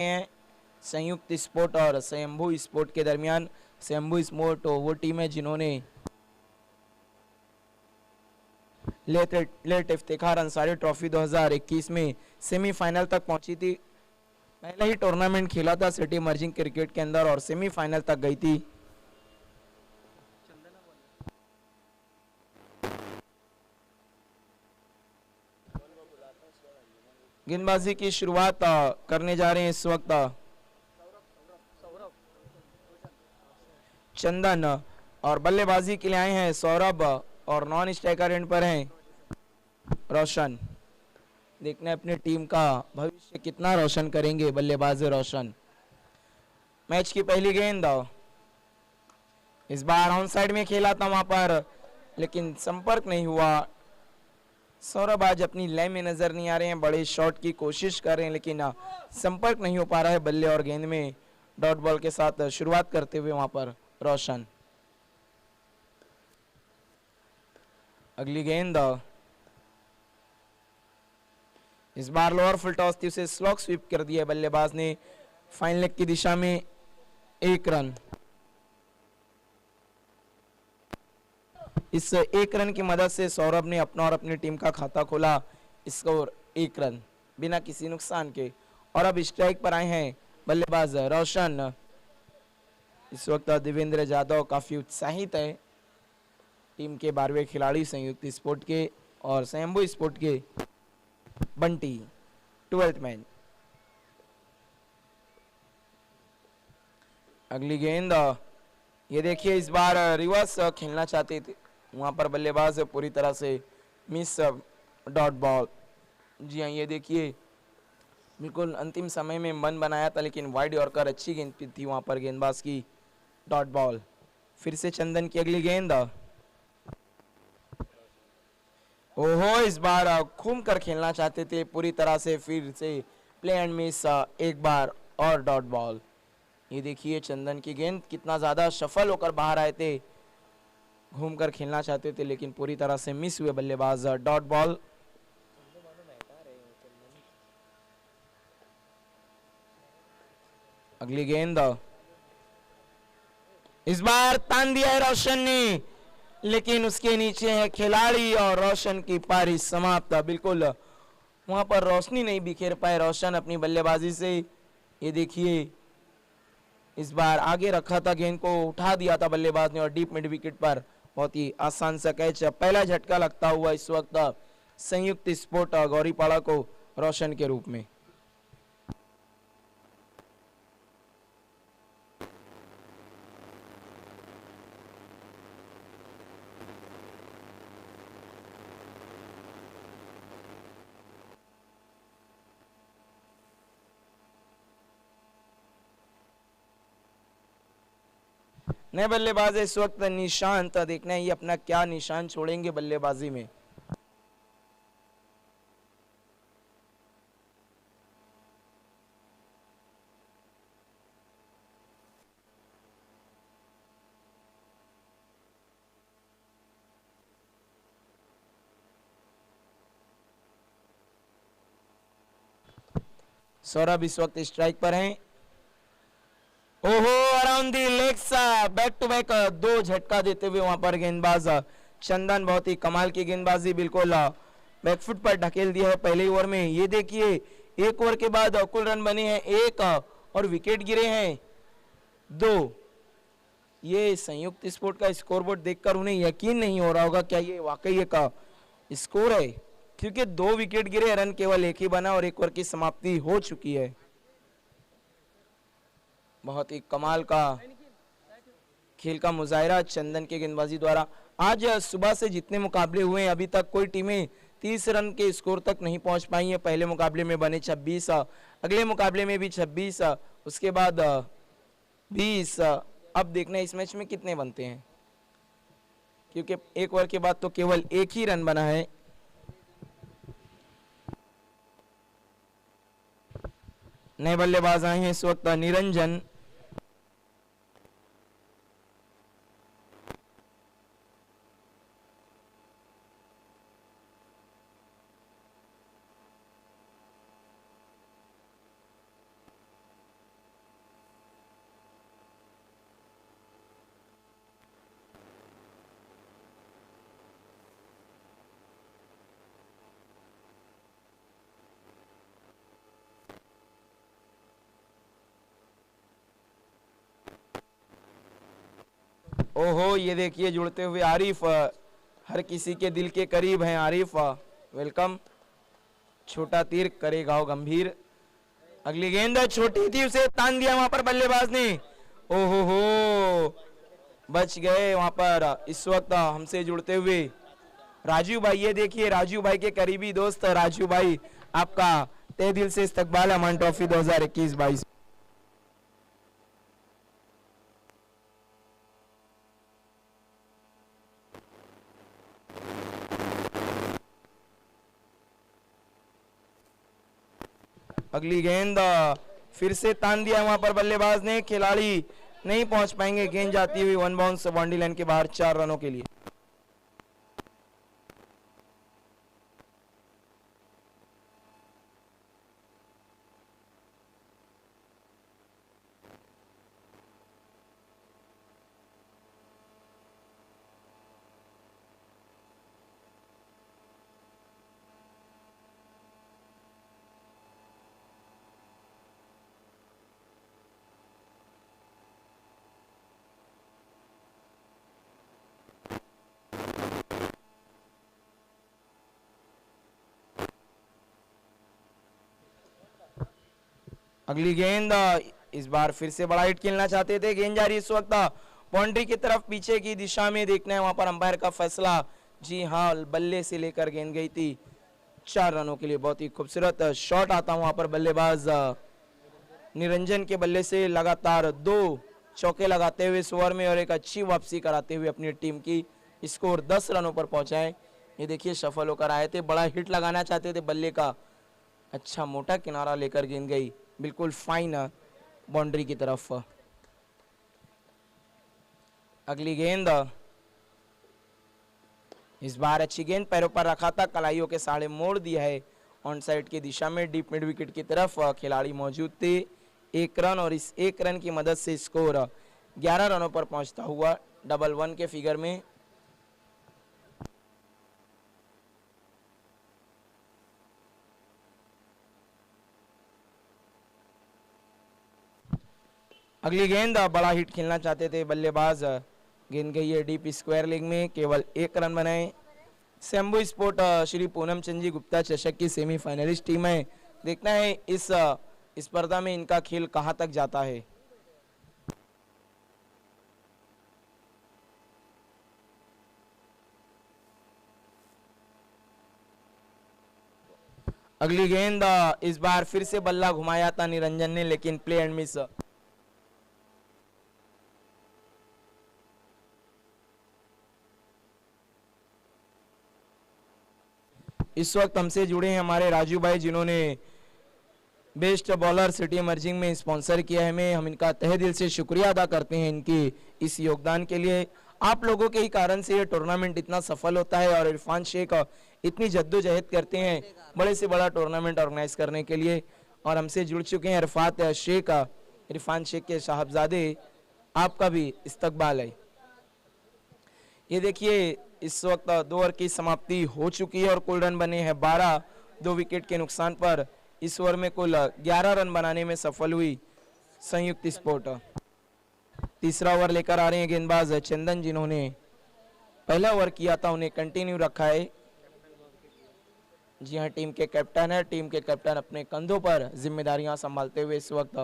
हैं संयुक्त स्पोर्ट और स्वयंभू स्पोर्ट के दरमियान। स्वयंभू स्पोर्ट वो टीम है जिन्होंने लेट इफ्तिखार अंसारी ट्रॉफी 2021 में सेमीफाइनल तक पहुंची थी। पहला ही टूर्नामेंट खेला था सिटी मर्जिंग क्रिकेट के अंदर और सेमीफाइनल तक गई थी। गेंदबाजी की शुरुआत करने जा रहे हैं इस वक्त चंदन और बल्लेबाजी के लिए आए हैं सौरभ और नॉन स्ट्राइकर एंड पर हैं रोशन। देखना अपनी टीम का भविष्य कितना रोशन करेंगे बल्लेबाज रोशन। मैच की पहली गेंद इस बार ऑन साइड में खेला था वहां पर, लेकिन संपर्क नहीं हुआ। सौरभ आज अपनी लाइन में नजर नहीं आ रहे हैं, बड़े शॉट की कोशिश कर रहे हैं लेकिन संपर्क नहीं हो पा रहा है बल्ले और गेंद में। डॉट बॉल के साथ शुरुआत करते हुए वहां पर रोशन। अगली गेंद इस बार लोअर फुल टॉस थी, उसे स्लॉग स्वीप कर दिया बल्लेबाज ने फाइन लेग की दिशा में। 1 रन। इस 1 रन की मदद से सौरभ ने अपना और अपनी टीम का खाता खोला। स्कोर 1 रन बिना किसी नुकसान के। और अब स्ट्राइक पर आए हैं बल्लेबाज रोशन। इस वक्त देवेंद्र जादव काफी उत्साहित है। टीम के 12वें खिलाड़ी संयुक्त स्पोर्ट के और स्वयंभू स्पोर्ट के बंटी 12th मैन। अगली गेंद ये देखिए इस बार रिवर्स खेलना चाहते थे, वहां पर बल्लेबाज पूरी तरह से मिस डॉट बॉल। जी हाँ, ये देखिए बिल्कुल अंतिम समय में मन बनाया था लेकिन वाइड यॉर्कर अच्छी गेंद थी वहां पर गेंदबाज की। Dot ball. फिर से चंदन की अगली गेंद। ओहो, इस बार घूम कर खेलना चाहते थे पूरी तरह से, फिर से प्ले एंड मिस। एक बार और डॉट बॉल। ये देखिए चंदन की गेंद कितना ज्यादा सफल होकर बाहर आए थे, घूमकर खेलना चाहते थे लेकिन पूरी तरह से मिस हुए बल्लेबाज। Dot ball. अगली गेंद इस बार तान दिया है रोशन ने, लेकिन उसके नीचे है खिलाड़ी और रोशन की पारी समाप्त। बिल्कुल वहां पर रोशनी नहीं बिखेर पाए रोशन अपनी बल्लेबाजी से। ये देखिए इस बार आगे रखा था, गेंद को उठा दिया था बल्लेबाज ने और डीप मिड विकेट पर बहुत ही आसान सा कैच। पहला झटका लगता हुआ इस वक्त संयुक्त स्पोर्ट गौरीपाड़ा को रोशन के रूप में। नए बल्लेबाज इस वक्त निशांत। देखना है ये अपना क्या निशान छोड़ेंगे बल्लेबाजी में। सौरभ इस वक्त स्ट्राइक पर हैं। ओहो, around the legs, back to back 2 झटका देते हुए वहां पर गेंदबाज चंदन। बहुत ही कमाल की गेंदबाजी, बिल्कुल बैकफुट पर ढकेल दिया है पहले ओवर में। ये देखिए 1 ओवर के बाद कुल रन बने हैं 1 और विकेट गिरे हैं 2। ये संयुक्त स्पोर्ट का स्कोरबोर्ड देखकर उन्हें यकीन नहीं हो रहा होगा क्या ये वाकई एक स्कोर है, क्योंकि 2 विकेट गिरे, रन केवल 1 ही बना और 1 ओवर की समाप्ति हो चुकी है। बहुत ही कमाल का खेल का मुजाहिरा चंदन के गेंदबाजी द्वारा। आज सुबह से जितने मुकाबले हुए हैं अभी तक कोई टीमें 30 रन के स्कोर तक नहीं पहुंच पाई हैं। पहले मुकाबले में बने 26, अगले मुकाबले में भी 26, उसके बाद 20। अब देखना इस मैच में कितने बनते हैं, क्योंकि 1 ओवर के बाद तो केवल 1 ही रन बना है। नए बल्लेबाज आए हैं इस वक्त निरंजन। ओहो, ये देखिए जुड़ते हुए आरिफ, हर किसी के दिल के करीब हैं आरिफ, वेलकम। छोटा तीर करे घाव गंभीर। अगली गेंद छोटी थी, उसे तान दिया वहां पर बल्लेबाज ने। ओहो हो, बच गए वहां पर इस वक्त हमसे जुड़ते हुए राजू भाई। ये देखिए राजू भाई के करीबी दोस्त राजू भाई, आपका तहे दिल से इस्तकबाल अमान ट्रॉफी 2021-22। अगली गेंद फिर से तान दिया वहां पर बल्लेबाज ने, खिलाड़ी नहीं पहुंच पाएंगे। गेंद जाती हुई वन बाउंस बाउंड्री लाइन के बाहर 4 रनों के लिए। अगली गेंद इस बार फिर से बड़ा हिट खेलना चाहते थे। गेंद जा रही इस वक्त बाउंड्री की तरफ, पीछे की दिशा में। देखना है वहां पर अंपायर का फैसला। जी हाँ, बल्ले से लेकर गेंद गई थी 4 रनों के लिए। बहुत ही खूबसूरत शॉट आता वहां पर बल्लेबाज निरंजन के बल्ले से लगातार 2 चौके लगाते हुए इस ओवर में और एक अच्छी वापसी कराते हुए अपनी टीम की स्कोर 10 रनों पर पहुंचाए। ये देखिए सफल होकर आए थे, बड़ा हिट लगाना चाहते थे बल्ले का। अच्छा मोटा किनारा लेकर गेंद गई बिल्कुल फाइन बाउंड्री की तरफ। अगली गेंद इस बार अच्छी गेंद पैरों पर रखा था, कलाइयों के साड़े मोड़ दिया है ऑन साइड की दिशा में। डीप मिड विकेट की तरफ खिलाड़ी मौजूद थे। 1 रन और इस 1 रन की मदद से स्कोर 11 रनों पर पहुंचता हुआ 1-1 के फिगर में। अगली गेंद बड़ा हिट खेलना चाहते थे बल्लेबाज। गेंद गई है डीप स्क्वायर लेग में, केवल 1 रन बनाए। शंभू स्पोर्ट श्री पूनम चंद जी गुप्ता चषक की सेमीफाइनलिस्ट टीम है। देखना है इस स्पर्धा में इनका खेल कहां तक जाता है। अगली गेंद इस बार फिर से बल्ला घुमाया था निरंजन ने, लेकिन प्ले एंड मिस। इस वक्त हमसे जुड़े हैं हमारे राजू भाई, जिन्होंने बेस्ट बॉलर सिटी इमर्जिंग में स्पॉन्सर किया है हमें। हम इनका तहे दिल से शुक्रिया अदा करते हैं इनकी इस योगदान के लिए। आप लोगों के ही कारण से ये टूर्नामेंट इतना सफल होता है और इरफान शेख इतनी जद्दोजहद करते हैं बड़े से बड़ा टूर्नामेंट ऑर्गेनाइज करने के लिए। और हमसे जुड़ चुके हैं इरफात शेख, इरफान शेख के साहबजादे, आपका भी इस्तकबाल है। ये देखिए इस वक्त 2 ओवर की समाप्ति हो चुकी है और कुल रन बने हैं 12। 2 विकेट के नुकसान पर इस ओवर में कुल 11 रन बनाने में सफल हुई संयुक्त स्पोर्ट। तीसरा ओवर लेकर आ रहे हैं गेंदबाज चंदन, जिन्होंने पहला ओवर किया था उन्हें कंटिन्यू रखा है। जी हाँ, टीम के कैप्टन है। टीम के कैप्टन अपने कंधों पर जिम्मेदारियां संभालते हुए इस वक्त।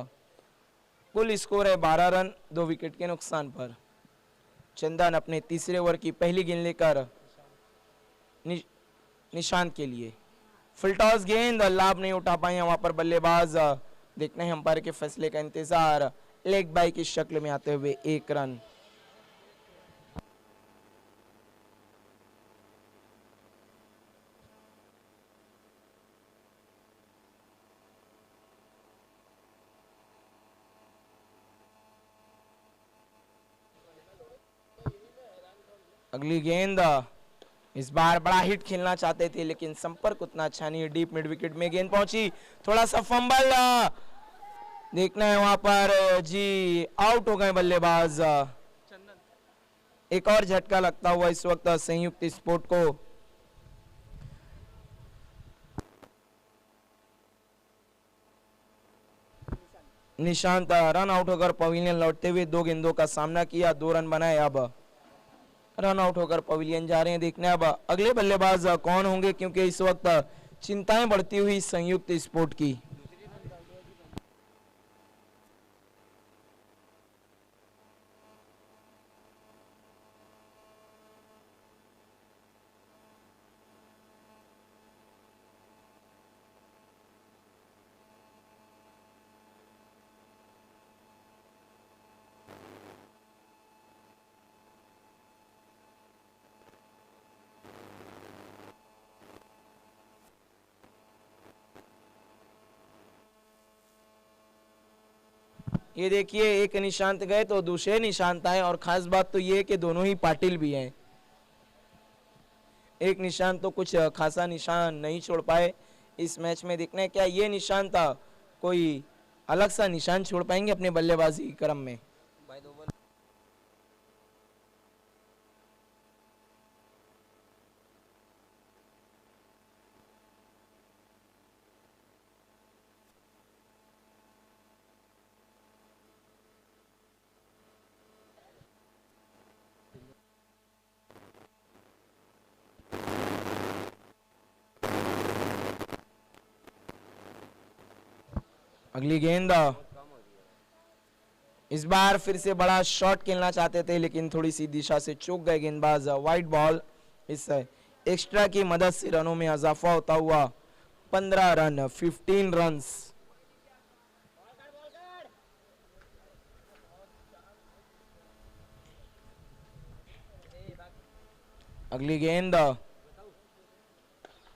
कुल स्कोर है 12 रन 2 विकेट के नुकसान पर। चंदन अपने तीसरे ओवर की पहली गेंद लेकर निशांत के लिए। फुल टॉस गेंद, लाभ नहीं उठा पाए वहां पर बल्लेबाज। देखने हैं अंपायर के फैसले का इंतजार। लेग बाई की शक्ल में आते हुए 1 रन। अगली गेंद इस बार बड़ा हिट खेलना चाहते थे, लेकिन संपर्क उतना अच्छा नहीं। डीप मिड विकेट में गेंद पहुंची, थोड़ा सा फंबल। देखना है वहां पर जी आउट हो गए बल्लेबाज। एक और झटका लगता हुआ इस वक्त संयुक्त स्पोर्ट को। निशांत रन आउट होकर पवेलियन लौटते हुए 2 गेंदों का सामना किया, 2 रन बनाए। अब रन आउट होकर पवेलियन जा रहे हैं। देखने अब अगले बल्लेबाज कौन होंगे, क्योंकि इस वक्त चिंताएं बढ़ती हुई संयुक्त स्पोर्ट की। ये देखिए, एक निशांत गए तो दूसरे निशांत आए, और खास बात तो ये है कि दोनों ही पाटिल भी हैं। एक निशांत तो कुछ खासा निशान नहीं छोड़ पाए इस मैच में। देखना है क्या ये निशांत कोई अलग सा निशान छोड़ पाएंगे अपने बल्लेबाजी क्रम में। अगली गेंद, इस बार फिर से बड़ा शॉट खेलना चाहते थे, लेकिन थोड़ी सी दिशा से चूक गए गेंदबाज। वाइड बॉल, इस एक्स्ट्रा की मदद से रनों में इजाफा होता हुआ 15 रन, 15 रन्स। अगली गेंद,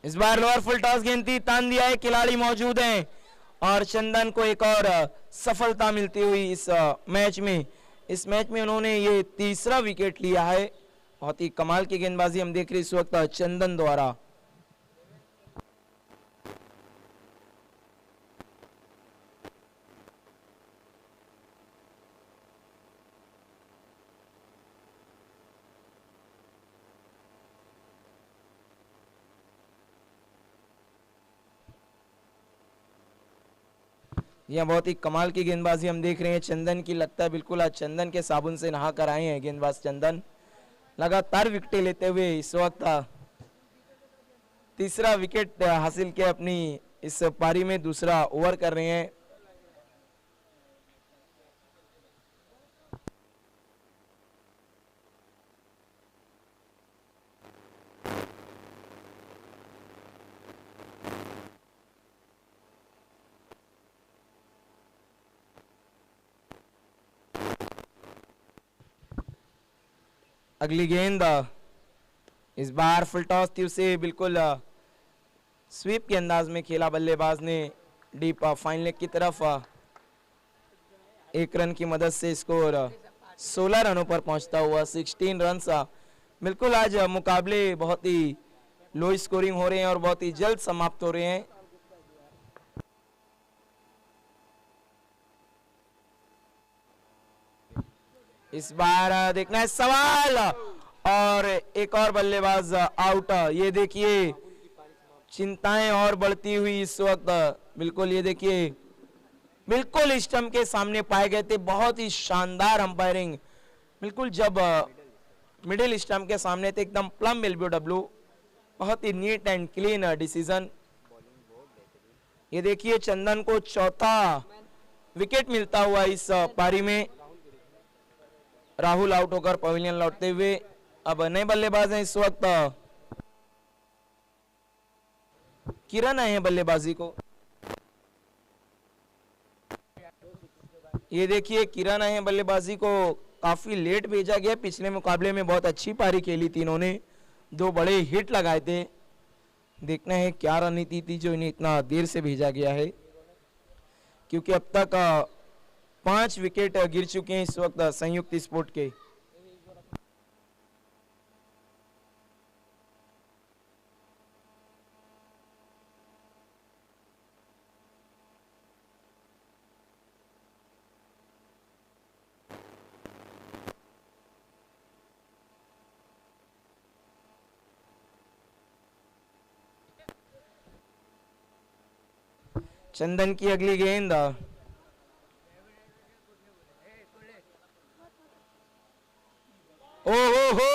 इस बार लोअर फुल टॉस गेंद थी, तान दिया है, खिलाड़ी मौजूद हैं और चंदन को एक और सफलता मिलती हुई इस मैच में। इस मैच में उन्होंने ये तीसरा विकेट लिया है। बहुत ही कमाल की गेंदबाजी हम देख रहे इस वक्त चंदन द्वारा। यह बहुत ही कमाल की गेंदबाजी हम देख रहे हैं चंदन की। लगता है बिल्कुल आज चंदन के साबुन से नहा कर आए हैं गेंदबाज चंदन। लगातार विकेटें लेते हुए इस वक्त तीसरा विकेट हासिल किया अपनी इस पारी में, दूसरा ओवर कर रहे हैं। अगली गेंद, इस बार फुल टॉस थी, उसे बिल्कुल स्वीप के अंदाज में खेला बल्लेबाज ने डीप फाइन लेग की तरफ। एक रन की मदद से स्कोर 16 रनों पर पहुंचता हुआ 16 रन। बिल्कुल आज मुकाबले बहुत ही लो स्कोरिंग हो रहे हैं और बहुत ही जल्द समाप्त हो रहे हैं। इस बार देखना है सवाल, और एक और बल्लेबाज आउट। ये देखिए चिंताएं और बढ़ती हुई इस वक्त। बिल्कुल ये देखिए, बिल्कुल स्टंप के सामने पाए गए थे। बहुत ही शानदार अंपायरिंग, बिल्कुल जब मिडिल स्टंप के सामने थे, एकदम प्लम एलबीडब्ल्यू। बहुत ही नीट एंड क्लीन डिसीजन। ये देखिए चंदन को चौथा विकेट मिलता हुआ इस पारी में। राहुल आउट होकर पवेलियन लौटते हुए। अब नए बल्लेबाज हैं इस वक्त, किरण आए हैं बल्लेबाजी को। ये देखिए किरण आए हैं बल्लेबाजी को, काफी लेट भेजा गया। पिछले मुकाबले में बहुत अच्छी पारी खेली थी इन्होंने, 2 बड़े हिट लगाए थे। देखना है क्या रणनीति थी जो इन्हें इतना देर से भेजा गया है, क्योंकि अब तक 5 विकेट गिर चुके हैं इस वक्त संयुक्त स्पोर्ट के। चंदन की अगली गेंद, ओहो हो,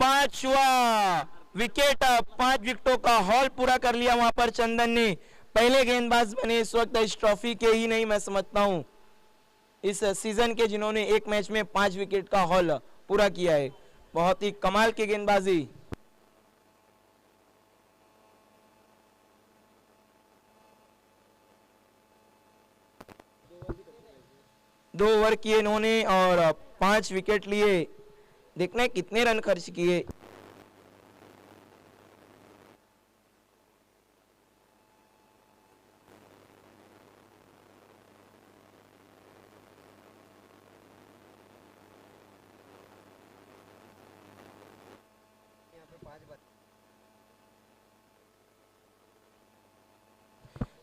पांचवा विकेट, 5 विकेटों का हॉल पूरा कर लिया वहां पर चंदन ने। पहले गेंदबाज बने इस वक्त इस ट्रॉफी के ही नहीं, मैं समझता हूं इस सीजन के, जिन्होंने एक मैच में 5 विकेट का हॉल पूरा किया है। बहुत ही कमाल की गेंदबाजी। दो ओवर किए इन्होंने और 5 विकेट लिए। देखना है कितने रन खर्च किए।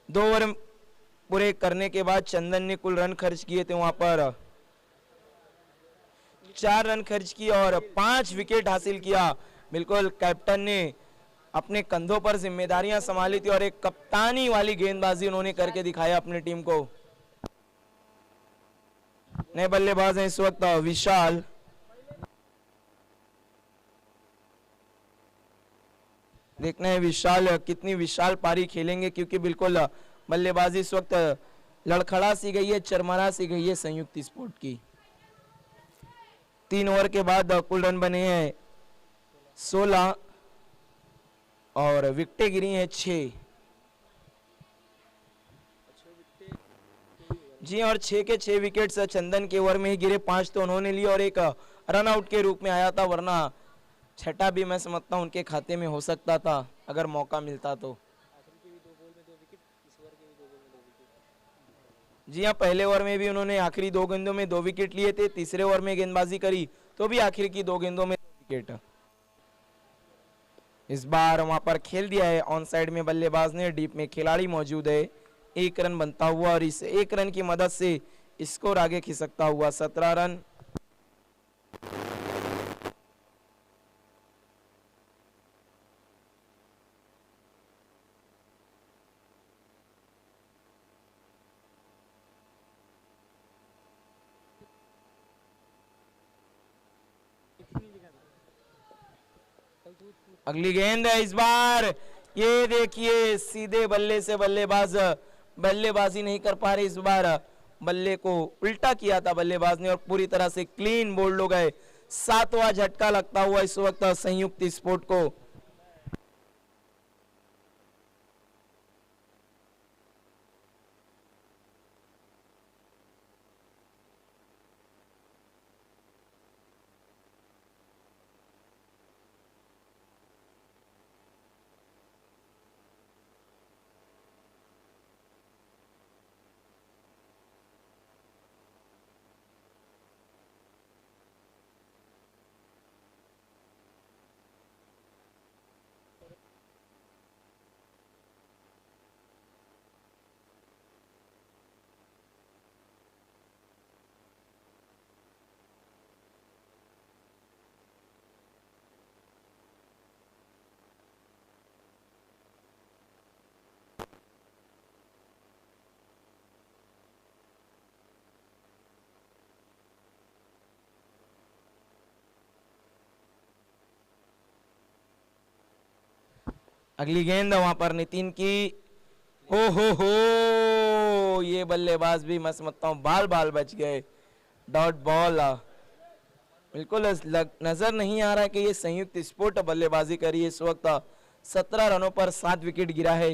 दो ओवर पूरे करने के बाद चंदन ने कुल रन खर्च किए थे वहां पर 4 रन खर्च किए और 5 विकेट हासिल किया। बिल्कुल कैप्टन ने अपने कंधों पर जिम्मेदारियां संभाली थी और एक कप्तानी वाली गेंदबाजी उन्होंने करके दिखाया अपनी टीम को। नए बल्लेबाज हैं इस वक्त विशाल। देखना है विशाल कितनी विशाल पारी खेलेंगे, क्योंकि बिल्कुल बल्लेबाजी इस वक्त लड़खड़ा सी गई है, चरमरा सी गई है संयुक्त स्पोर्ट की। 3 ओवर के बाद कुल रन बने हैं 16 और विकेटें गिरी हैं 6। जी और 6 के 6 विकेट्स चंदन के ओवर में ही गिरे। 5 तो उन्होंने लिए और एक रन आउट के रूप में आया था, वरना छठा भी मैं समझता हूं उनके खाते में हो सकता था अगर मौका मिलता तो। जी हाँ, पहले ओवर में भी उन्होंने आखिरी 2 गेंदों में 2 विकेट लिए थे। तीसरे ओवर में गेंदबाजी करी तो भी आखिर की 2 गेंदों में 2 विकेट। इस बार वहां पर खेल दिया है ऑन साइड में बल्लेबाज ने। डीप में खिलाड़ी मौजूद है। 1 रन बनता हुआ और इस 1 रन की मदद से स्कोर आगे खिसकता हुआ 17 रन। अगली गेंद है इस बार। ये देखिए सीधे बल्ले से बल्लेबाज बल्लेबाजी नहीं कर पा रहे। इस बार बल्ले को उल्टा किया था बल्लेबाज ने और पूरी तरह से क्लीन बोल्ड हो गए। 7वां झटका लगता हुआ इस वक्त संयुक्त स्पोर्ट को। अगली गेंद वहां पर नितिन की। ओ हो, ये बल्लेबाज भी मैं समझता हूं बाल बाल बच गए। Dot ball. बिल्कुल नजर नहीं आ रहा कि ये संयुक्त स्पोर्ट बल्लेबाजी करी है। इस वक्त 17 रनों पर 7 विकेट गिरा है।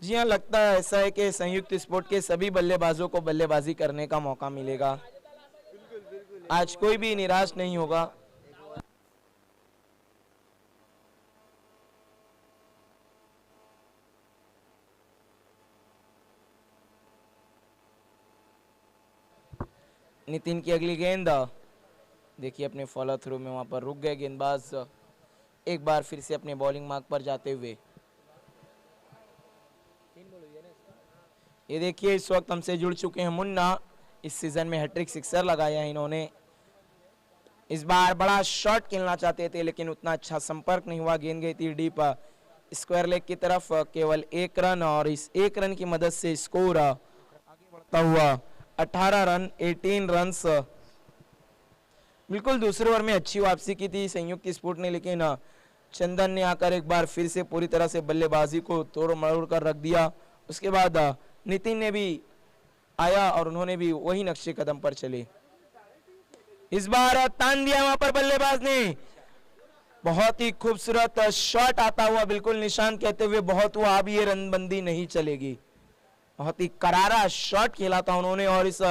जी हाँ, लगता है ऐसा है कि संयुक्त स्पोर्ट के सभी बल्लेबाजों को बल्लेबाजी करने का मौका मिलेगा। आज कोई भी निराश नहीं होगा। नितिन की अगली गेंद। देखिए अपने फॉलो थ्रू में वहां पर रुक गए गेंदबाज। एक बार फिर से अपने बॉलिंग मार्क पर जाते हुए। ये देखिए इस वक्त हमसे जुड़ चुके हैं मुन्ना। इस सीजन में हैट्रिक सिक्सर लगाया है इन्होंने। इस बार बड़ा शॉट खेलना चाहते थे लेकिन उतना अच्छा संपर्क नहीं हुआ, गेंद गई थी डीप स्क्वायर लेग की तरफ। केवल 1 रन और इस 1 रन की मदद से स्कोर आगे बढ़ता हुआ 18 रन 18 रन्स। बिल्कुल दूसरे ओवर में अच्छी वापसी की थी संयुक्त स्पोर्ट ने, लेकिन चंदन ने आकर एक बार फिर से पूरी तरह से बल्लेबाजी को तोड़ मरोड़ कर रख दिया। उसके बाद नितिन ने भी आया और उन्होंने भी वही नक्शे कदम पर चले। इस बार तान दिया वहां पर बल्लेबाज ने, बहुत ही खूबसूरत शॉट आता हुआ, बिल्कुल निशान कहते हुए बहुत हुआ, अब ये रनबंदी नहीं चलेगी। बहुत ही करारा शॉट खेला था उन्होंने और इस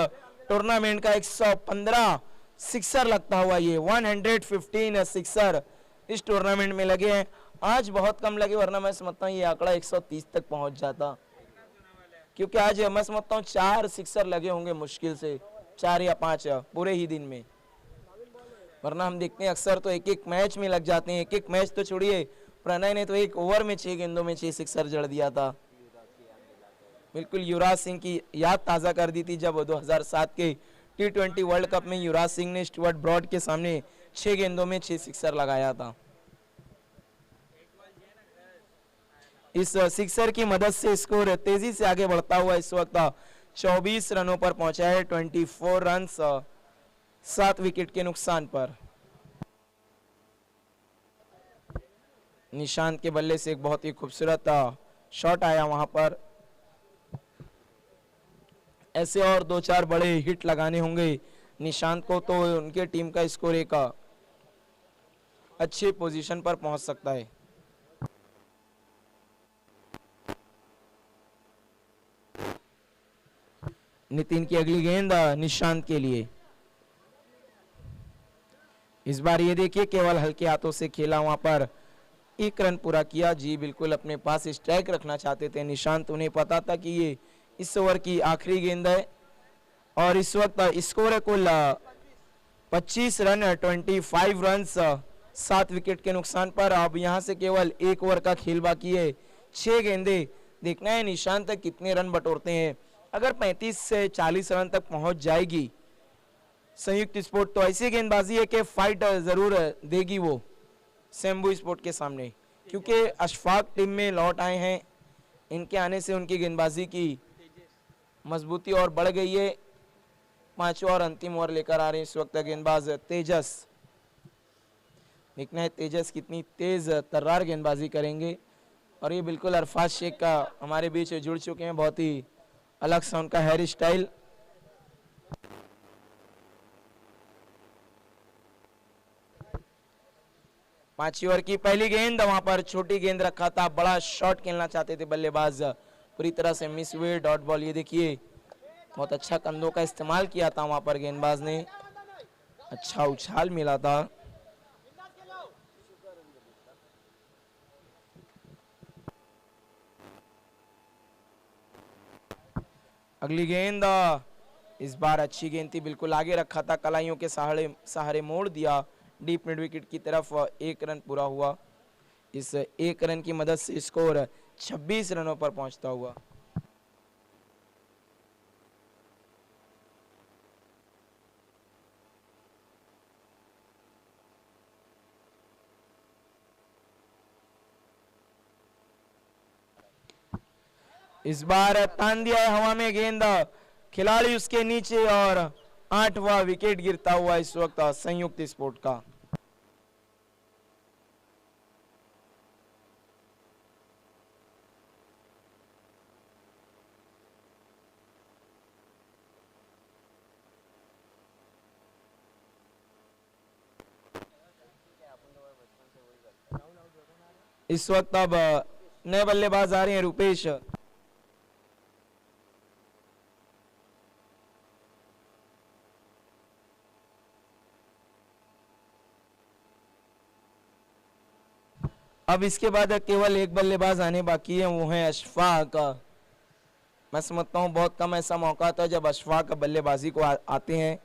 टूर्नामेंट का 115 सिक्सर लगता हुआ, ये 115 सिक्सर इस टूर्नामेंट में लगे हैं। आज बहुत कम लगे, वरना मैं समझता हूँ ये आंकड़ा 130 तक पहुंच जाता, क्योंकि आज मैं समझता हूँ 4 सिक्सर लगे होंगे मुश्किल से, 4 या 5 पूरे ही दिन में। वरना हम देखते हैं अक्सर तो एक एक मैच में लग जाते हैं। एक एक मैच तो छोड़िए, प्रणय ने तो 1 ओवर में 6 गेंदों में 6 सिक्सर जड़ दिया था। बिल्कुल युवराज सिंह की याद ताज़ा कर दी थी जब 2007 के T20 वर्ल्ड कप में युवराज सिंह ने स्टुअर्ट ब्रॉड के सामने 6 गेंदों में 6 सिक्सर लगाया था। इस सिक्सर की मदद से स्कोर तेजी से आगे बढ़ता हुआ इस वक्त 24 रनों पर पहुंचा है, 24 रन 7 विकेट के नुकसान पर। निशांत के बल्ले से एक बहुत ही खूबसूरत शॉट आया वहां पर। ऐसे और 2-4 बड़े हिट लगाने होंगे निशांत को, तो उनके टीम का स्कोर एक अच्छी पोजीशन पर पहुंच सकता है। नितिन की अगली गेंद निशांत के लिए। इस बार ये देखिए केवल हल्के हाथों से खेला, वहां पर 1 रन पूरा किया। जी बिल्कुल अपने पास स्ट्राइक रखना चाहते थे निशांत, उन्हें पता था कि ये इस ओवर की आखिरी गेंद है और इस वक्त स्कोर है कुल 25 रन 25 रन 7 विकेट के नुकसान पर। अब यहां से केवल 1 ओवर का खेल बाकी है, 6 गेंदे। देखना है निशांत तक कितने रन बटोरते हैं। अगर 35 से 40 रन तक पहुंच जाएगी संयुक्त स्पोर्ट, तो ऐसी गेंदबाजी है कि फाइट जरूर देगी वो सेम्बू स्पोर्ट के सामने, क्योंकि अशफाक टीम में लौट आए हैं। इनके आने से उनकी गेंदबाजी की मजबूती और बढ़ गई है। 5वां और अंतिम ओवर लेकर आ रहे हैं इस वक्त गेंदबाज तेजस। देखना है तेजस कितनी तेज तर्रार गेंदबाजी करेंगे। और ये बिल्कुल अरफात शेख का हमारे बीच जुड़ चुके हैं, बहुत ही अलग सा उनका हेयर स्टाइल। पांचवी ओवर की पहली गेंद, वहां पर छोटी गेंद रखा था, बड़ा शॉट खेलना चाहते थे बल्लेबाज, पूरी तरह से मिस हुए डॉट बॉल। ये देखिए बहुत अच्छा कंधों का इस्तेमाल किया था वहां पर गेंदबाज ने, अच्छा उछाल मिला था। अगली गेंद, इस बार अच्छी गेंद थी, बिल्कुल आगे रखा था, कलाइयों के सहारे मोड़ दिया डीप मिड विकेट की तरफ। 1 रन पूरा हुआ। इस 1 रन की मदद से स्कोर 26 रनों पर पहुंचता हुआ। इस बार तान दिया है हवा में गेंद, खिलाड़ी उसके नीचे और 8वां विकेट गिरता हुआ इस वक्त संयुक्त स्पोर्ट का। इस वक्त अब नए बल्लेबाज आ रहे हैं रुपेश। अब इसके बाद केवल एक बल्लेबाज आने बाकी है, वो है अशफाक। मैं समझता हूँ बहुत कम ऐसा मौका था जब अशफाक बल्लेबाजी को आते हैं।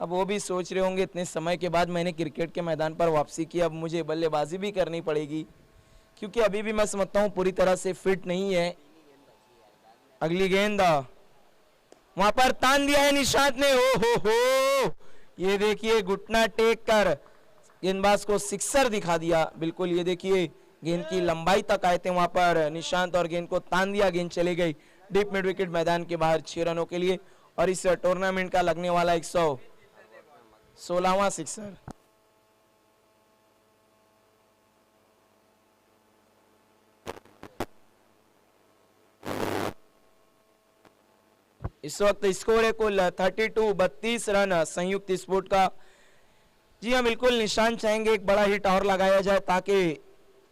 अब वो भी सोच रहे होंगे इतने समय के बाद मैंने क्रिकेट के मैदान पर वापसी की, अब मुझे बल्लेबाजी भी करनी पड़ेगी, क्योंकि अभी भी मैं समझता हूँ पूरी तरह से फिट नहीं है। अगली गेंद, वहां पर तान दिया है निशांत ने। ओ हो, ये देखिए घुटना टेक कर गेंदबाज को सिक्सर दिखा दिया। बिल्कुल ये देखिए गेंद की लंबाई तक आए थे वहां पर निशांत और गेंद को तान दिया, गेंद चली गई डीप मिड विकेट मैदान के बाहर 6 रनों के लिए और इस टूर्नामेंट का लगने वाला 116वां सिक्सर। इस वक्त स्कोर है कुल 32 रन संयुक्त स्पोर्ट का। जी हाँ बिल्कुल, निशांत चाहेंगे एक बड़ा हिट और लगाया जाए ताकि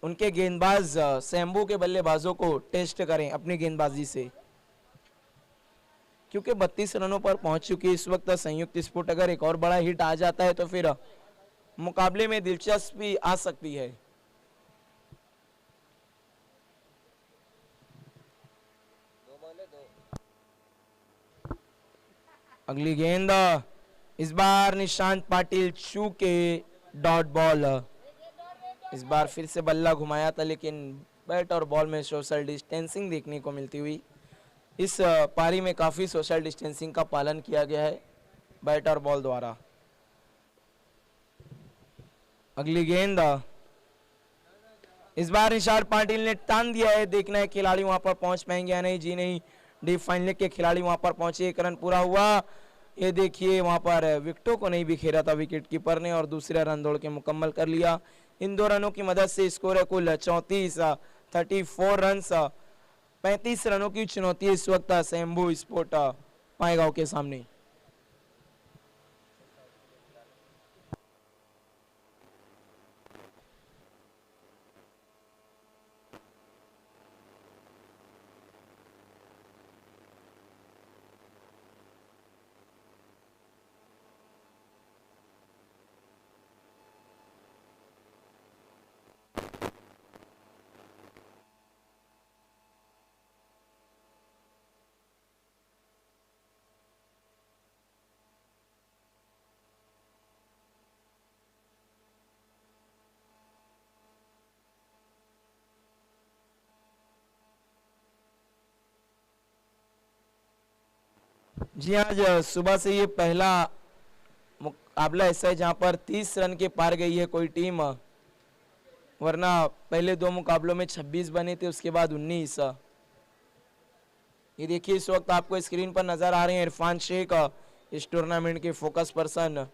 उनके गेंदबाज शंभू के बल्लेबाजों को टेस्ट करें अपनी गेंदबाजी से, क्योंकि 32 रनों पर पहुंच चुकी है इस वक्त संयुक्त स्पोर्ट। अगर एक और बड़ा हिट आ जाता है तो फिर मुकाबले में दिलचस्पी आ सकती है। अगली गेंद इस बार निशांत पाटिल चू के डॉट बॉल। इस बार फिर से बल्ला घुमाया था लेकिन बैट और बॉल में सोशल डिस्टेंसिंग देखने को मिलती हुई। इस पारी में काफी सोशल डिस्टेंसिंग का पालन किया गया है बैट और बॉल द्वारा। अगली गेंद इस बार निशांत पाटिल ने टान दिया है, देखना है खिलाड़ी वहां पर पहुंच पाएंगे या नहीं। जी नहीं, डीप फाइनल के खिलाड़ी वहां पर पहुंचे, 1 रन पूरा हुआ। ये देखिए वहां पर विकेटों को नहीं बिखेरा था विकेट कीपर ने और दूसरा रन दौड़ के मुकम्मल कर लिया। इन 2 रनों की मदद से स्कोर है कुल 34 रन। 35 रनों की चुनौती इस वक्त शंभू स्पोर्ट पाएगांव के सामने। जी आज सुबह से ये पहला मुकाबला ऐसा है जहां पर 30 रन के पार गई है कोई टीम, वरना पहले 2 मुकाबलों में 26 बने थे, उसके बाद 19। ये देखिए इस वक्त आपको स्क्रीन पर नजर आ रहे हैं इरफान शेख, इस टूर्नामेंट के फोकस पर्सन।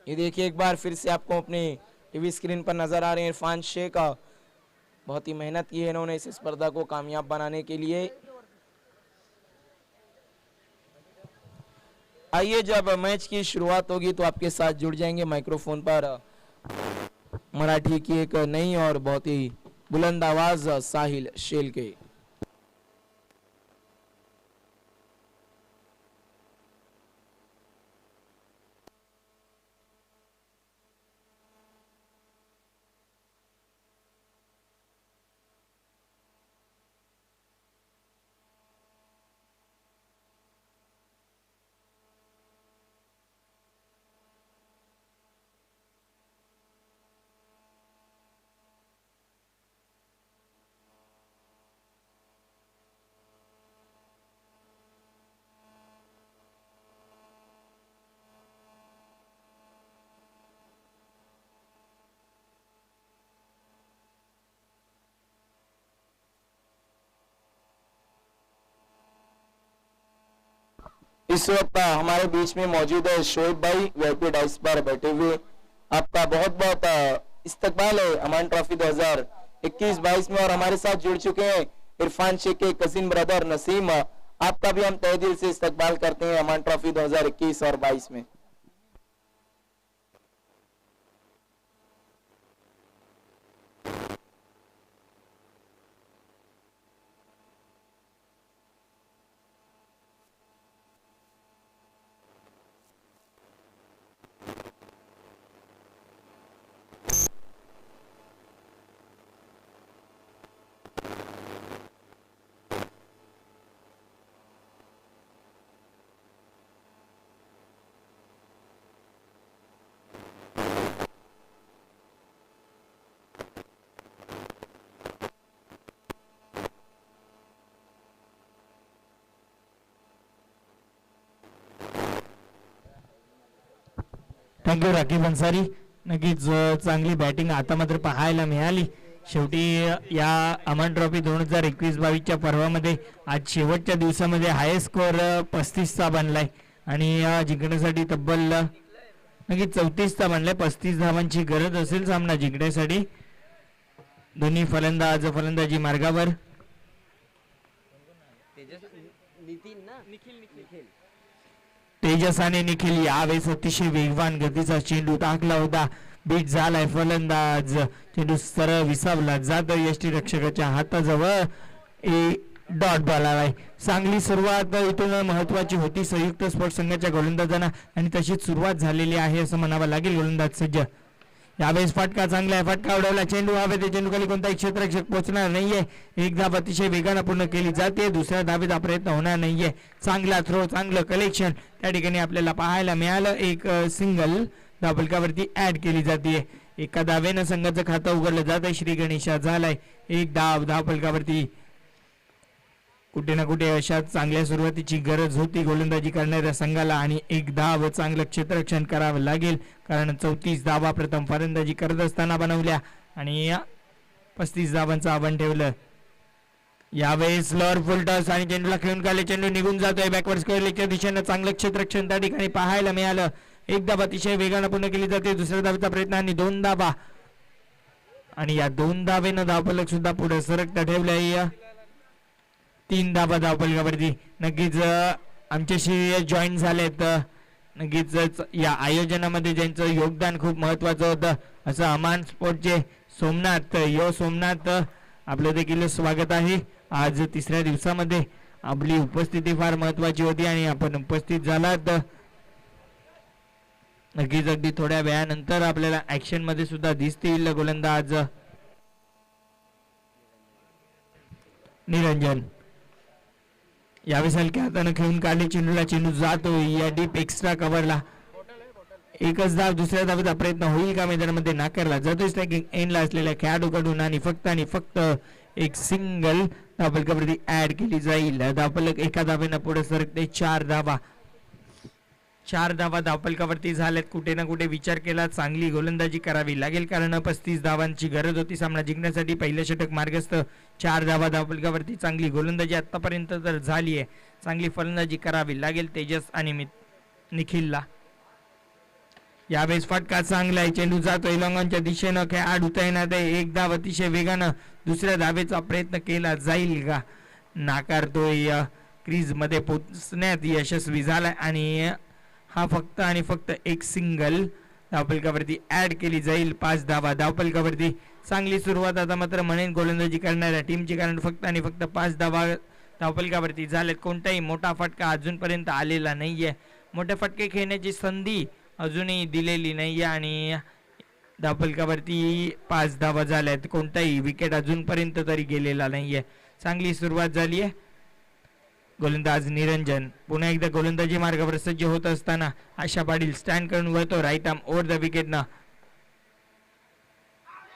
ये देखिए एक बार फिर से आपको अपने टीवी स्क्रीन पर नजर आ रहे हैं इरफान शेख। बहुत ही मेहनत की है इन्होंने इस स्पर्धा को कामयाब बनाने के लिए। आइए जब मैच की शुरुआत होगी तो आपके साथ जुड़ जाएंगे माइक्रोफोन पर मराठी की एक नई और बहुत ही बुलंद आवाज साहिल शेल के। इस वक्त हमारे बीच में मौजूद है शोएब भाई, वीआईपी डाइस पर बैठे हुए। आपका बहुत बहुत इस्तकबाल है अमान ट्रॉफी 2021-22 में और हमारे साथ जुड़ चुके हैं इरफान शेख के कजिन ब्रदर नसीम। आपका भी हम तहे दिल से इस्तकबाल करते हैं अमान ट्रॉफी 2021 और 22 में। थँक्यू राखी भन्सारी. नक्कीच चांगली बॅटिंग आता मात्र पाहायला मिळाली. शेवटी या अमन ट्रॉफी 2021-22च्या पर्वामध्ये आज शेवटच्या दिवसामध्ये हायेस्ट स्कोअर 35चा बनलाय आणि जिंकण्यासाठी तब्बल नक्कीच 34चा बनलाय. 35 धावांची गरज असेल सामना जिंकण्यासाठी. दोन्ही फलंदाज फलंदाजी मार्गावर. तेजस आणि निखिल यावेळेस अतिशय वेगवान गतीचा चेंडू टाकला होता. बीट झालाय फलंदाज. चेंडू सरळ विसावला जातो यष्टीरक्षकाच्या हाताजवळ. डॉट बॉल आलाय. चांगली सुरुवात इथून महत्वाची होती संयुक्त स्पोर्ट्स संघाच्या गोलंदाजांना आणि तशीच सुरुवात झालेली आहे असं म्हणावं लागेल. गोलंदाज सज्ज. यावेळेस फटका चांगला आहे. फटका उडवला. चेंडू हवे ते चेंडू खाली कोणताही क्षेत्ररक्षक पोहोचणार नाहीये. एक धाव अतिशय वेगानं पूर्ण केली जाते. दुसऱ्या धावेचा प्रयत्न होणार नाहीये. चांगला थ्रो चांगलं कलेक्शन त्या ठिकाणी आपल्याला पाहायला मिळालं. एक सिंगल धावफलकावरती ऍड केली जाते. एका धावेनं संघाचं खातं उघडलं जात आहे. श्री गणेशा झालाय. एक धाव धावफलकावरती. कुठे ना कुठे अशा चांगल्या सुरुवातीची गरज होती गोलंदाजी करणाऱ्या संघाला आणि एक धाव चांगलं क्षेत्ररक्षण करावं लागेल कारण 34 धावा प्रथम फलंदाजी करत असताना बनवल्या आणि 35 धावांचं आव्हान ठेवलं. यावेळेस लॉर फुल टॉस आणि चेंडूला खेळून काढले. चेंडू निघून जातोय बॅकवर्ड स्क्वेअरच्या दिशेनं. चांगलं क्षेत्ररक्षण त्या ठिकाणी पाहायला मिळालं. एक धाव अतिशय वेगानं पूर्ण केली जाते. दुसऱ्या धावेचा प्रयत्न आणि 2 धावा आणि या 2 धावेनं धावफलक सुद्धा पुढे सरकता ठेवलंय. 3 धावा धावफलकावरती. नक्कीच आमच्याशी जॉईन झालेत. नक्कीच या आयोजनामध्ये ज्यांचं योगदान खूप महत्वाचं होतं असं अमान स्पोर्टचे सोमनाथ. सोमनाथ आपलं देखील स्वागत आहे. आज तिसऱ्या दिवसामध्ये आपली उपस्थिती फार महत्वाची होती आणि आपण उपस्थित झालात. नक्कीच अगदी थोड्या वेळानंतर आपल्याला ऍक्शन मध्ये सुद्धा दिसतील गोलंदाज निरंजन. यावेळेस हलक्या हातानं खेळून काढले. चेंडूला चेंडू जातो या डीप एक्स्ट्रा कव्हरला. एकच धाव. दुसऱ्या धावेचा प्रयत्न होईल का मैदानामध्ये नाकारला जातो. स्ट्रायकिंग एंडला असलेल्या खेळाडूकडून आणि फक्त एक सिंगल धावफलकावरती ऍड केली जाईल. धावफलक एका धावेनं पुढे सरकते. 4 धावा. 4 धावा धावफलकावरती झाल्यात. कुठे ना कुठे विचार केला चांगली गोलंदाजी करावी लागेल कारण 35 धावांची गरज होती सामना जिंकण्यासाठी. पहिलं षटक मार्गस्थ. 4 धावा धावफलकावरती. चांगली गोलंदाजी आतापर्यंत तर झाली आहे. चांगली फलंदाजी करावी लागेल तेजस आणि निखिलला. यावेळेस फटका चांगला आहे. चेंडू जातोय लॉंगॉनच्या दिशेनं. खेळाडू तैनात आहे. एक धाव अतिशय वेगानं. दुसऱ्या धावेचा प्रयत्न केला जाईल का नाकारतोय. क्रीज मध्ये पोहोचण्यात यशस्वी झालाय आणि हा फक्त आणि फक्त एक सिंगल धावफलकावरती ऍड केली जाईल. 5 धावा धावफलकावरती. चांगली सुरुवात आता मात्र म्हणेन गोलंदाजी करणाऱ्या टीमची कारण फक्त आणि फक्त 5 धावा धावफलकावरती झालेत. कोणताही मोठा फटका अजूनपर्यंत आलेला नाहीये. मोठे फटके खेळण्याची संधी अजूनही दिलेली नाहीये आणि धावफलकावरती 5 धावा झाल्यात. कोणताही विकेट अजूनपर्यंत तरी गेलेला नाहीये. चांगली सुरुवात झाली आहे. गोलंदाज निरंजन पुन्हा एकदा गोलंदाजी मार्गावर सज्ज होत असताना आशा पाटील स्टँड करून वळतो. राईट आर्म ओव्हर द विकेटनं.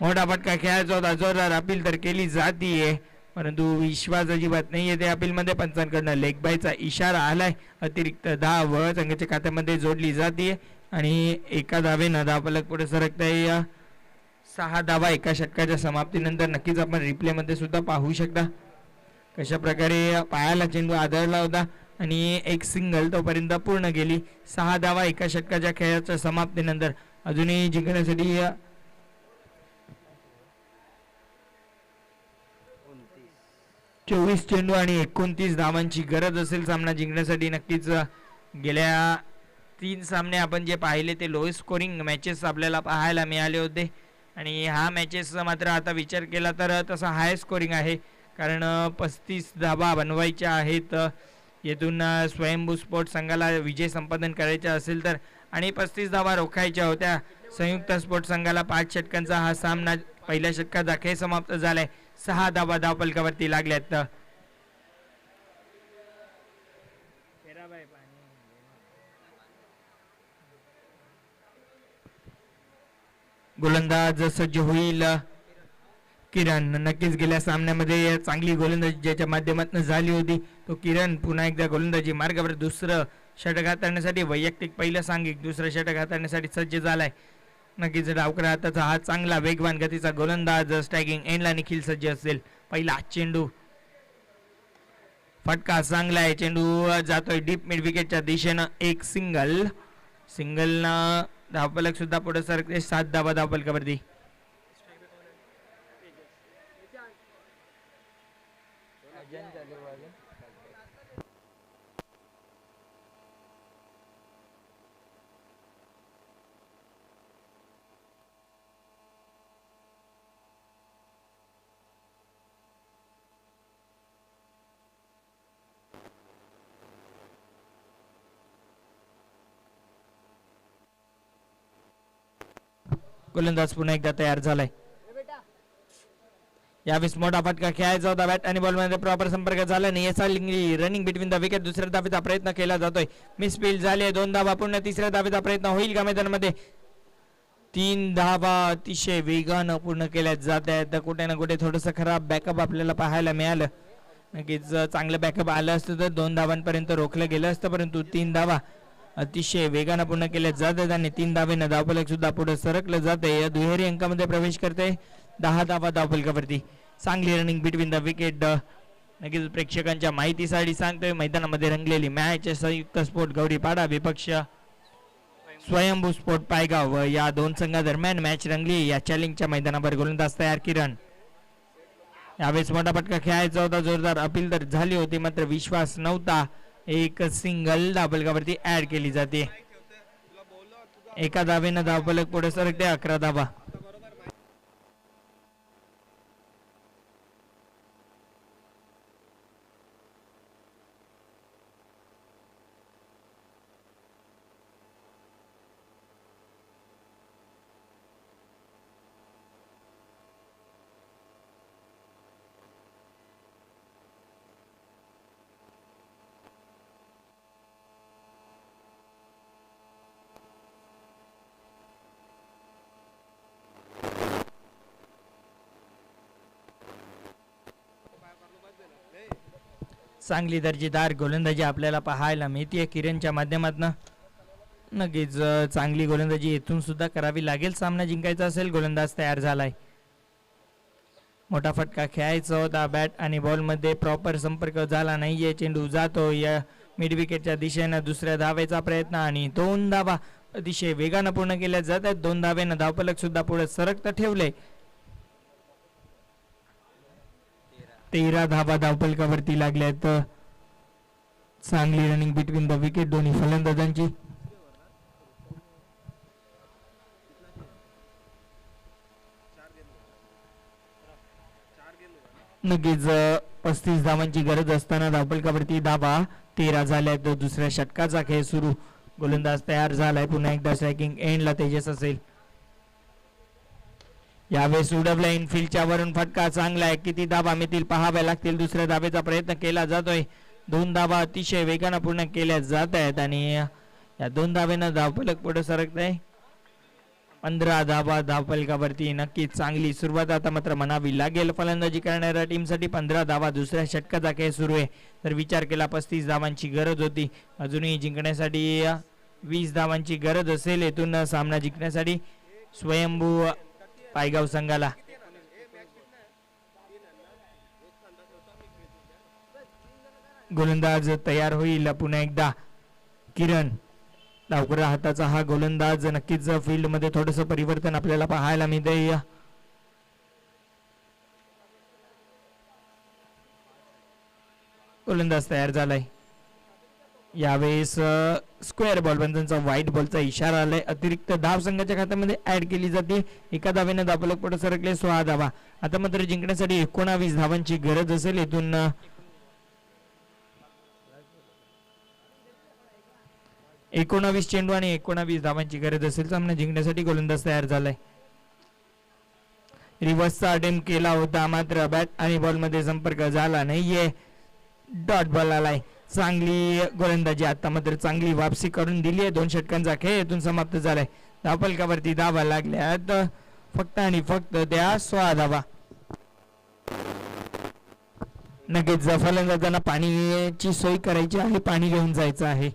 मोठा फटका खेळायचा होता. जोरदार अपील तर केली जातीये परंतु विश्वास अजिबात नाहीये त्या अपील मध्ये. पंचांकडनं लेग बायचा इशारा आलाय. अतिरिक्त धाव संघाच्या खात्यामध्ये जोडली जाते आणि एका धावेनं धावफलक पुढे सरकताय. 6 धावा एका षटकाच्या समाप्तीनंतर. नक्कीच आपण रिप्ले मध्ये सुद्धा पाहू शकता कशा प्रकारे पायाला चेंडू आदळला होता आणि एक सिंगल तोपर्यंत पूर्ण गेली. 6 धावा एका षटकाच्या खेळाच्या समाप्तीनंतर. अजूनही जिंकण्यासाठी 24 चेंडू आणि 29 धावांची गरज असेल सामना जिंकण्यासाठी. नक्कीच गेल्या 3 सामने आपण जे पाहिले ते लोएस्ट स्कोरिंग मॅचेस आपल्याला पाहायला मिळाले होते आणि हा मॅचेसचा मात्र आता विचार केला तर तसा हाय स्कोरिंग आहे कारण 35 धावा बनवायच्या आहेत. येथून स्वयंभू स्पोर्ट्स संघाला विजय संपादन करायचा असेल तर आणि 35 धावा रोखायच्या होत्या. संयुक्त स्पोर्ट्स संघाला 5 षटकांचा हा सामना पहिल्या षटकाचा खेळ समाप्त झालाय. 6 धावा धावफलकावरती लागल्यात. गोलंदाज सज्ज होईल. किरण नक्कीच गेल्या सामन्यामध्ये चांगली गोलंदाजी ज्याच्या माध्यमातून झाली होती तो किरण पुन्हा एकदा गोलंदाजी मार्गावर. दुसरं षटक हाताळण्यासाठी वैयक्तिक पहिलं सांघिक दुसरं षटक हाताळण्यासाठी सज्ज झालाय. नक्कीच डावकरा हाताचा हा चांगला वेगवान गतीचा गोलंदाज स्ट्रायकिंग एंडला निखिल सज्ज असेल. पहिला चेंडू फटका चांगला आहे. चेंडू जातोय डीप मिड विकेटच्या दिशेनं. एक सिंगल ना धावफलक सुद्धा पुढे सरकते. 7 धावा धावफलकावरती. गोलंदाज पुन्हा एकदा तयार झालाय. यावेळेस मोठा फटका खेळायचा होता. बॅट आणि बॉल मध्ये प्रॉपर संपर्क झाला नाही. याचा रनिंग बिटवीन द विकेट. दुसऱ्या धावेचा प्रयत्न केला जातोय. मिसफील्ड झाले. 2 धावा पूर्ण. तिसऱ्या धावेचा प्रयत्न होईल का मैदानामध्ये? 3 धावा अतिशय वेगानं पूर्ण केल्या जात आहेत. कुठे ना कुठे थोडंसं खराब बॅकअप आपल्याला पाहायला मिळालं. नक्कीच चांगलं बॅकअप आलं असतं तर 2 धावांपर्यंत रोखलं गेलं असतं, परंतु 3 धावा अतिशय वेगानं पूर्ण केल्या जात आहेत आणि 3 धावेनं धावफलक सुद्धा पुढे सरकलं जाते. या दुहेरी अंकामध्ये प्रवेश करते. 10 धावा धावफलकावरती. चांगली रनिंग बिटवीन द विकेट. नक्कीच प्रेक्षकांच्या माहितीसाठी सांगतोय, मैदानामध्ये रंगलेली मॅच संयुक्त स्पोर्ट गौरीपाडा विपक्ष स्वयंभू स्पोर्ट पायगाव या 2 संघादरम्यान मॅच रंगली. या चॅलेंजच्या मैदानावर गोलंदाज तयार किरण. यावेळेस मोठा फटका खेळायचा होता. जोरदार अपील तर झाली होती, मात्र विश्वास नव्हता. एक सिंगल धावफलकावरती ऍड केली जाते. एका धावेनं धावफलक पुढे सरकते. 11 धावा. चांगली दर्जेदार गोलंदाजी आपल्याला पाहायला मिळते किरणच्या माध्यमातून. नक्कीच चांगली गोलंदाजी येथून सुद्धा करावी लागेल सामना जिंकायचा असेल. गोलंदाज तयार झालाय. मोठा फटका खेळायचा होता. बॅट आणि बॉल मध्ये प्रॉपर संपर्क झाला नाहीये. चेंडू जातो या मिड विकेटच्या दिशेनं. दुसऱ्या धावेचा प्रयत्न आणि 2 धावा अतिशय वेगानं पूर्ण केल्या जात आहेत. 2 धावेनं धावफलक सुद्धा पुढे सरकत ठेवले. 13 धावा धावफलकावरती लागल्यात. चांगली रनिंग बिटवीन द विकेट दोन्ही फलंदाजांची. नक्कीच 35 धावांची गरज असताना धावफलकावरती धावा 13 झाल्यात. दुसऱ्या षटकाचा खेळ सुरू. गोलंदाज तयार झालाय. पुन्हा एकदा स्ट्रायकिंग एंडला तेजस असेल. यावेळेस उडवला इनफिल्डच्या वरून फटका चांगला आहे. किती धावा मिळतील पाहाव्या लागतील. दुसऱ्या धावेचा प्रयत्न केला जातोय. 2 धावा अतिशय वेगानं पूर्ण केल्या जात आहेत आणि या 2 धावेनं धावफलक पुढे सरकत आहे. 15 धावा धावफलकावरती. नक्कीच चांगली सुरुवात आता मात्र म्हणावी लागेल फलंदाजी करणाऱ्या टीमसाठी. 15 धावा. दुसऱ्या षटकाचा खेळ सुरू आहे. तर विचार केला 35 धावांची गरज होती. अजूनही जिंकण्यासाठी 20 धावांची गरज असेल येथून सामना जिंकण्यासाठी स्वयंभू पायगाव संघाला. गोलंदाज तयार होईल पुन्हा एकदा किरण. डावकरा हाताचा हा गोलंदाज. नक्कीच फील्ड मध्ये थोडस परिवर्तन आपल्याला पाहायला मिळते. गोलंदाज तयार झालाय. यावेळेस स्क्वेअर बॉल बंधनचा व्हाईट बॉलचा इशारा आलाय. अतिरिक्त धाव संघाच्या खात्यामध्ये ऍड केली जाते. एका धावेनं धावफलक पुढे सरकले. 16 धावा. आता मात्र जिंकण्यासाठी 19 धावांची गरज असेल. इथून 19 चेंडू आणि 19 धावांची गरज असेल सामना जिंकण्यासाठी. गोलंदाज तयार झालाय. रिव्हर्सचा अटेम्प्ट केला होता, मात्र बॅट आणि बॉल मध्ये संपर्क झाला नाहीये. डॉट बॉल आलाय. चांगली गोलंदाजी. आता मात्र चांगली वापसी करून दिली आहे. 2 षटकांचा खेळ इथून समाप्त झालाय. धावफलकावरती धावा लागल्यात फक्त आणि फक्त त्या 16 धावा. नक्कीच फलंदाजांना पाण्याची सोय करायची आहे. पाणी घेऊन जायचं आहे.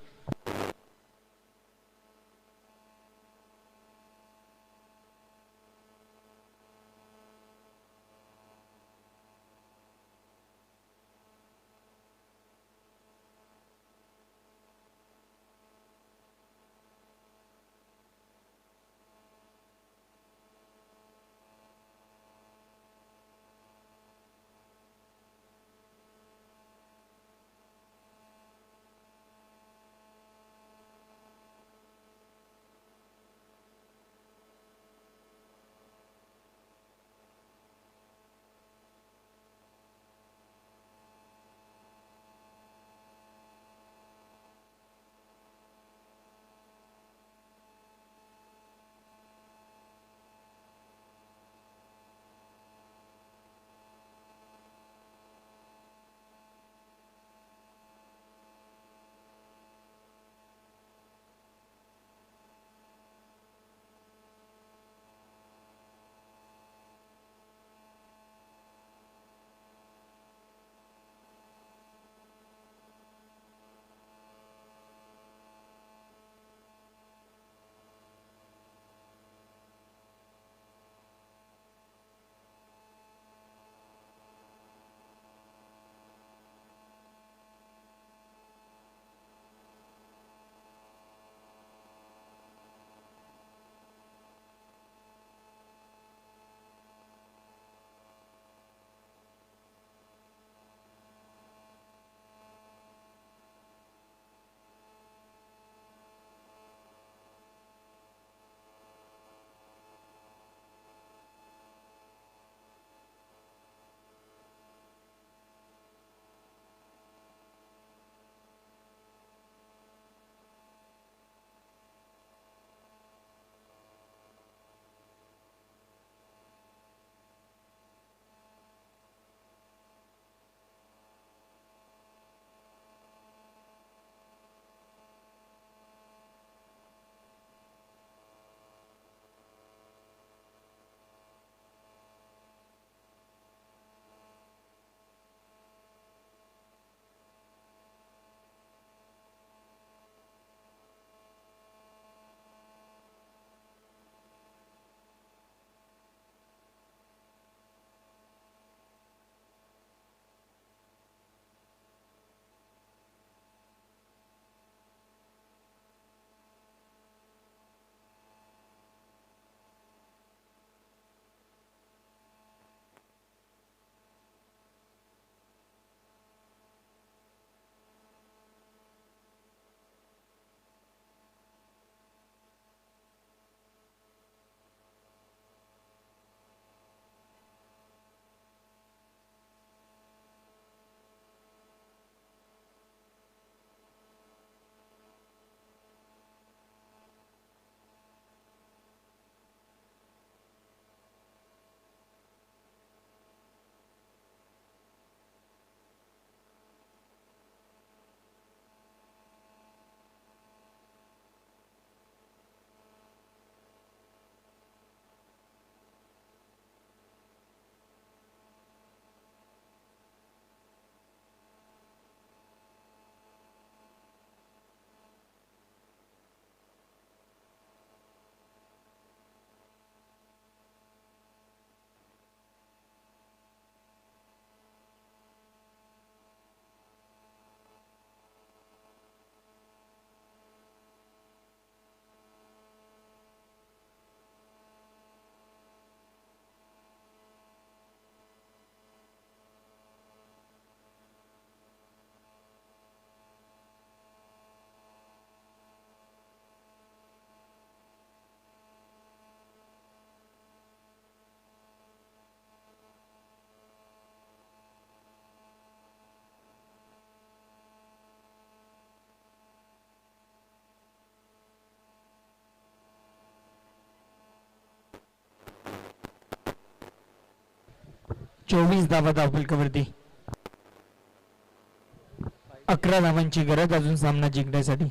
24 धावा धावफलकावरती. 11 धावांची गरज अजून सामना जिंकण्यासाठी.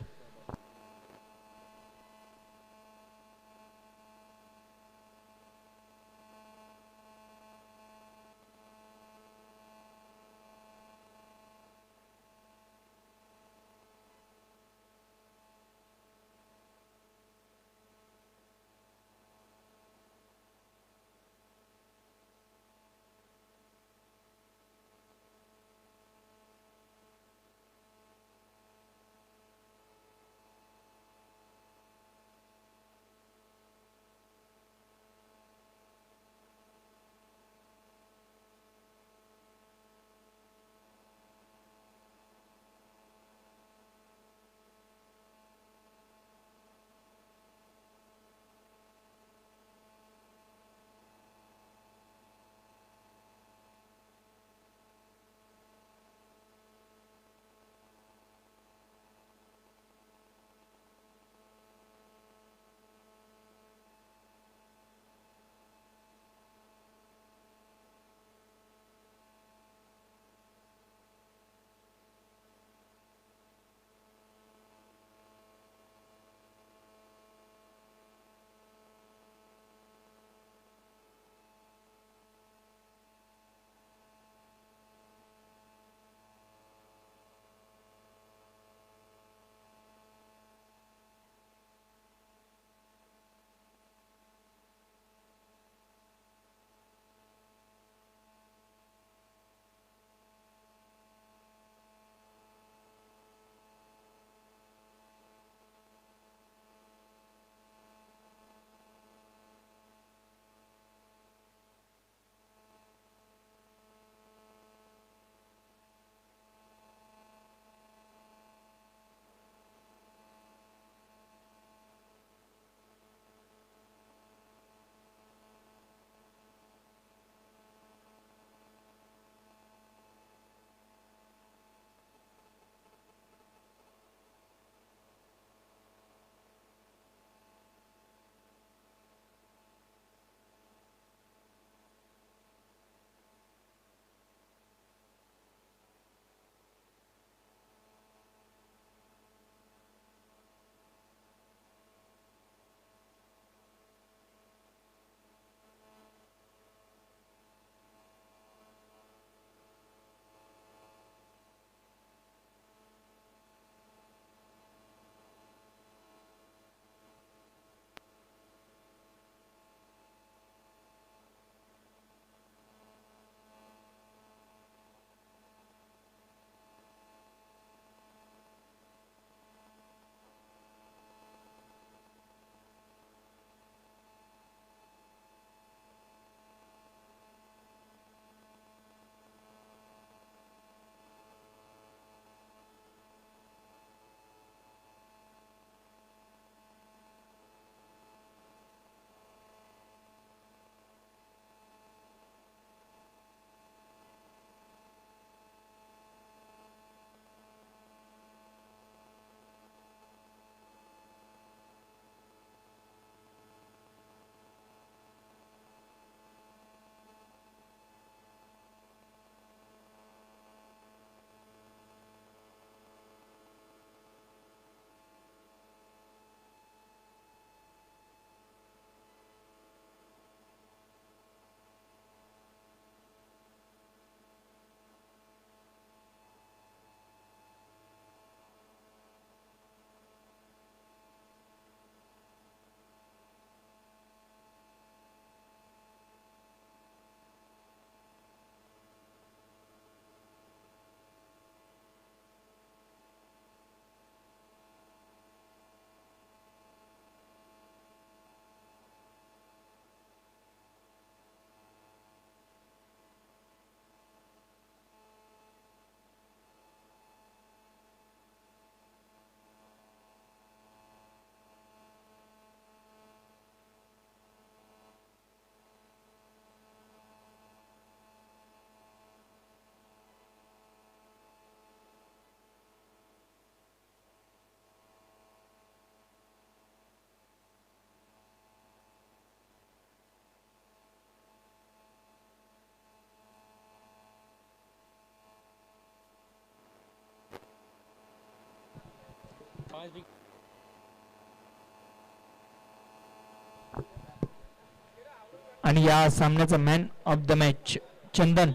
आणि या सामन्याचा मॅन ऑफ द मॅच चंदन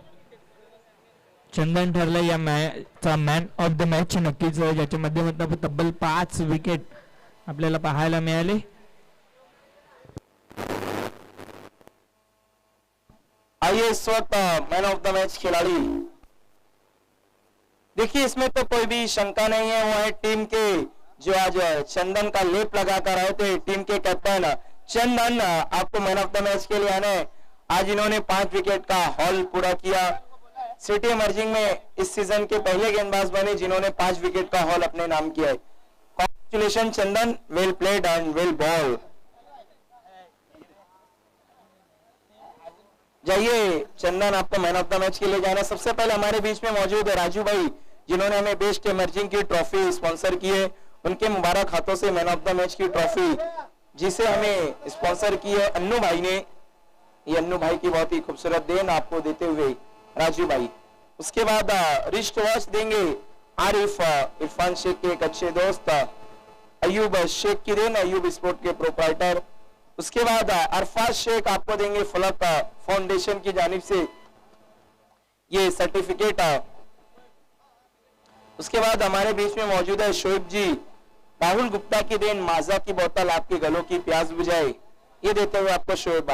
ठरलं या मॅचचा मॅन ऑफ द मॅच. नक्कीच ज्याच्या माध्यमातून तब्बल 5 विकेट आपल्याला पाहायला मिळाले. आइए इस वक्त मैन ऑफ द मैच खिलाड़ी, देखिए इसमें तो कोई भी शंका नहीं है, वो है टीम के जो आज चंदन का लेप लगाकर आए थे, टीम के कैप्टन चंदन. आपको मैन ऑफ द मैच के लिए आने, आज इन्होंने 5 विकेट का हॉल पूरा किया. सिटी इमर्जिंग में इस सीजन के पहले गेंदबाज बने जिन्होंने 5 विकेट का हॉल अपने नाम किया है. Congratulation Chandan, well played and well ball. जाइए चंदन, आपको मैन ऑफ द मैच के लिए जाना. सबसे पहले हमारे बीच में मौजूद है राजू भाई, जिन्होंने हमें बेस्ट इमर्जिंग की ट्रॉफी स्पॉन्सर की है. उनके मुबारक हाथों से मैन ऑफ द मैच की ट्रॉफी जिसे हमें स्पॉन्सर की है अन्नू भाई ने, ये अन्नू भाई की बहुत ही खूबसूरत देन आपको देते हुए राजू भाई. उसके बाद रिस्ट वॉच देंगे आरिफ इरफान शेख के एक अच्छे दोस्त अयूब शेख की देन, अयूब स्पोर्ट के प्रोप्राइटर. उसके बाद अरफाज शेख आपको देंगे फलक फाउंडेशन की जानिब से ये सर्टिफिकेट. उसके बाद हमारे बीच में मौजूद है शोएब जी, राहुल गुप्ता की देन माजा की बोतल आपके गलों की प्यास बुझाए, ये देते हुए आपको शोएब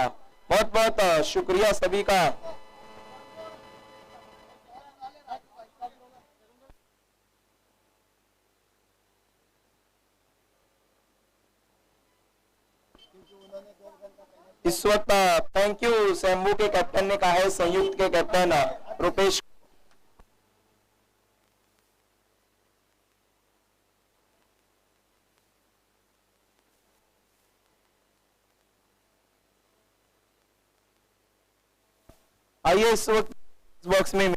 बहुत बहुत शुक्रिया सभी का. इस वक्त थैंक यू शंभू के कैप्टन ने कहा है, संयुक्त के कैप्टन रुपेश. आइए इस वक्त बॉक्स में